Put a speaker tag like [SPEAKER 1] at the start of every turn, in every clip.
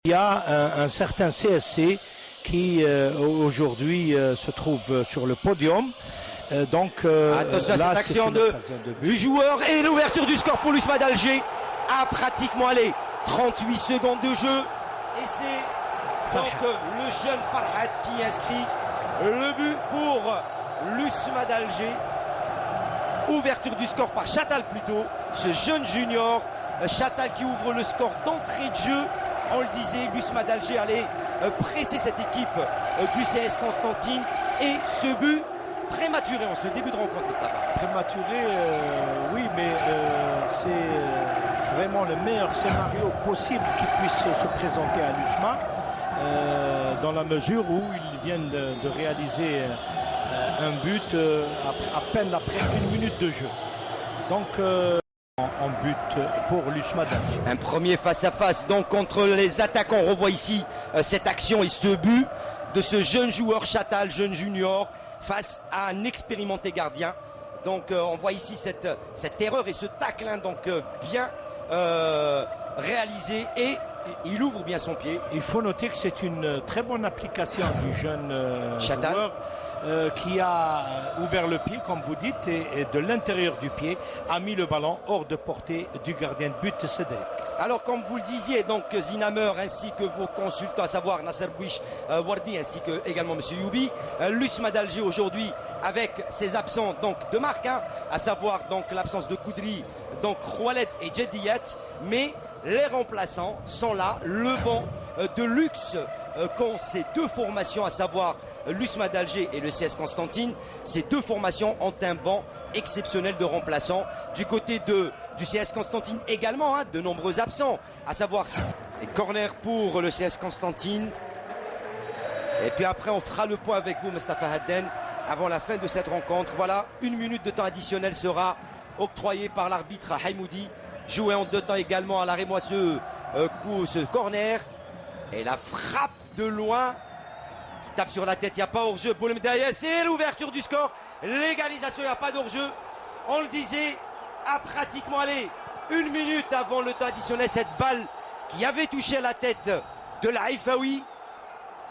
[SPEAKER 1] Il y a un certain CSC qui aujourd'hui se trouve sur le podium.
[SPEAKER 2] Attention à cette action du joueur et l'ouverture du score pour l'USMA d'Alger à pratiquement 38 secondes de jeu. Et c'est donc le jeune Farhat qui inscrit le but pour l'USMA d'Alger. Ouverture du score par Chatal plutôt, ce jeune junior. Chatal qui ouvre le score d'entrée de jeu. On le disait, l'USMA d'Alger allait presser cette équipe du CS Constantine. Et ce but prématuré en ce début de rencontre, Moustapha.
[SPEAKER 1] Prématuré, oui, mais c'est vraiment le meilleur scénario possible qui puisse se présenter à l'USMA, dans la mesure où ils viennent de réaliser un but à peine après 1 minute de jeu. Donc, en but pour l'USMA d'Alger.
[SPEAKER 2] Un premier face-à-face donc contre les attaquants. On revoit ici cette action et ce but de ce jeune joueur Chatal, jeune junior, face à un expérimenté gardien. Donc on voit ici cette erreur et ce tacle donc bien réalisé, et il ouvre bien son pied.
[SPEAKER 1] Il faut noter que c'est une très bonne application du jeune
[SPEAKER 2] Chatal,
[SPEAKER 1] joueur qui a ouvert le pied, comme vous dites, et de l'intérieur du pied a mis le ballon hors de portée du gardien de but, Cédric.
[SPEAKER 2] Alors, comme vous le disiez, donc Zinamer ainsi que vos consultants, à savoir Nasser Bouich, Wardi ainsi que également M. Youbi, l'USMA d'Alger aujourd'hui avec ses absents donc de marque, à savoir donc l'absence de Koudri, donc Khoualed et Jediyat, mais les remplaçants sont là, le banc de luxe qu'ont ces deux formations, à savoir l'USMA d'Alger et le CS Constantine. Ces deux formations ont un banc exceptionnel de remplaçants. Du côté du CS Constantine également, de nombreux absents, à savoir et corner pour le CS Constantine. Et puis après on fera le point avec vous, Moustapha Hadden, avant la fin de cette rencontre. Voilà, 1 minute de temps additionnel sera octroyée par l'arbitre Haïmoudi. Joué en 2 temps également à l'arrêt, moi ce corner. Et la frappe de loin qui tape sur la tête, il n'y a pas hors-jeu pour le médaillé. C'est l'ouverture du score, l'égalisation, il n'y a pas d'hors-jeu. On le disait, à pratiquement 1 minute avant le temps additionnel, cette balle qui avait touché la tête de la Haïfaoui.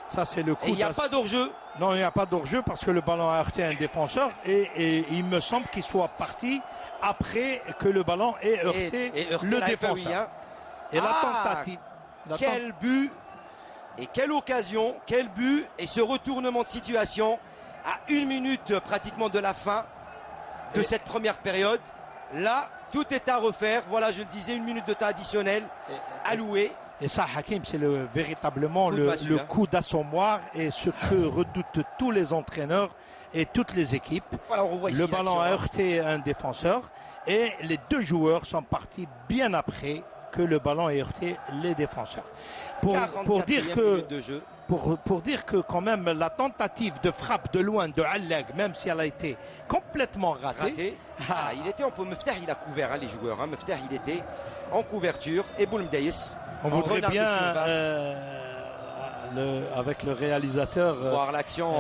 [SPEAKER 1] Ça, c'est le coup.
[SPEAKER 2] Et il n'y a pas d'hors-jeu.
[SPEAKER 1] Non, il n'y a pas d'hors-jeu parce que le ballon a heurté un défenseur, et il me semble qu'il soit parti après que le ballon ait heurté le défenseur. Et la tentative.
[SPEAKER 2] Quel but et quelle occasion, quel but, et ce retournement de situation à 1 minute pratiquement de la fin de cette première période. Là, tout est à refaire. Voilà, je le disais, 1 minute de temps additionnel alloué.
[SPEAKER 1] Et ça, Hakim, c'est véritablement le coup d'assommoir, et ce que redoutent tous les entraîneurs et toutes les équipes.
[SPEAKER 2] Voilà, on revoit ici
[SPEAKER 1] le ballon a heurté un défenseur, et les deux joueurs sont partis bien après que le ballon ait heurté les défenseurs. Pour dire que quand même la tentative de frappe de loin de Alleg, même si elle a été complètement ratée.
[SPEAKER 2] Il était en Meftah, il a couvert les joueurs. Meftah, il était en couverture. Et Boulmdaïs,
[SPEAKER 1] on voudrait bien avec le réalisateur
[SPEAKER 2] voir l'action.